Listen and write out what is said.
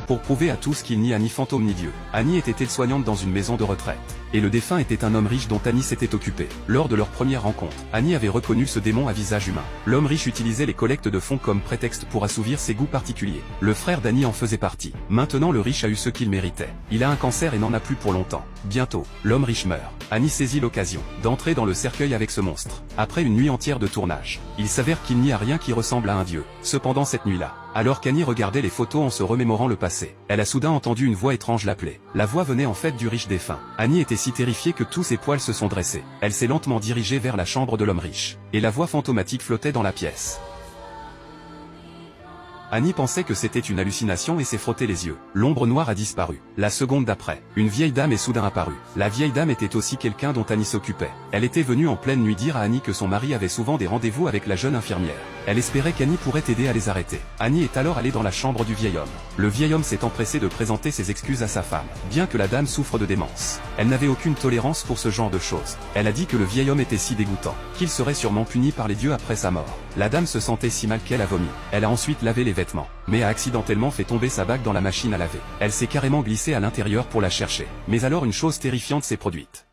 Pour prouver à tous qu'il n'y a ni fantôme ni dieu, Annie était aide-soignante dans une maison de retraite. Et le défunt était un homme riche dont Annie s'était occupée. Lors de leur première rencontre, Annie avait reconnu ce démon à visage humain. L'homme riche utilisait les collectes de fonds comme prétexte pour assouvir ses goûts particuliers. Le frère d'Annie en faisait partie. Maintenant le riche a eu ce qu'il méritait. Il a un cancer et n'en a plus pour longtemps. Bientôt, l'homme riche meurt. Annie saisit l'occasion d'entrer dans le cercueil avec ce monstre. Après une nuit entière de tournage, il s'avère qu'il n'y a rien qui ressemble à un dieu. Cependant cette nuit-là, alors qu'Annie regardait les photos en se remémorant le passé, elle a soudain entendu une voix étrange l'appeler. La voix venait en fait du riche défunt. Annie était si terrifiée que tous ses poils se sont dressés. Elle s'est lentement dirigée vers la chambre de l'homme riche. Et la voix fantomatique flottait dans la pièce. Annie pensait que c'était une hallucination et s'est frotté les yeux. L'ombre noire a disparu. La seconde d'après, une vieille dame est soudain apparue. La vieille dame était aussi quelqu'un dont Annie s'occupait. Elle était venue en pleine nuit dire à Annie que son mari avait souvent des rendez-vous avec la jeune infirmière. Elle espérait qu'Annie pourrait aider à les arrêter. Annie est alors allée dans la chambre du vieil homme. Le vieil homme s'est empressé de présenter ses excuses à sa femme, bien que la dame souffre de démence. Elle n'avait aucune tolérance pour ce genre de choses. Elle a dit que le vieil homme était si dégoûtant, qu'il serait sûrement puni par les dieux après sa mort. La dame se sentait si mal qu'elle a vomi. Elle a ensuite lavé les vêtements, mais a accidentellement fait tomber sa bague dans la machine à laver. Elle s'est carrément glissée à l'intérieur pour la chercher. Mais alors une chose terrifiante s'est produite.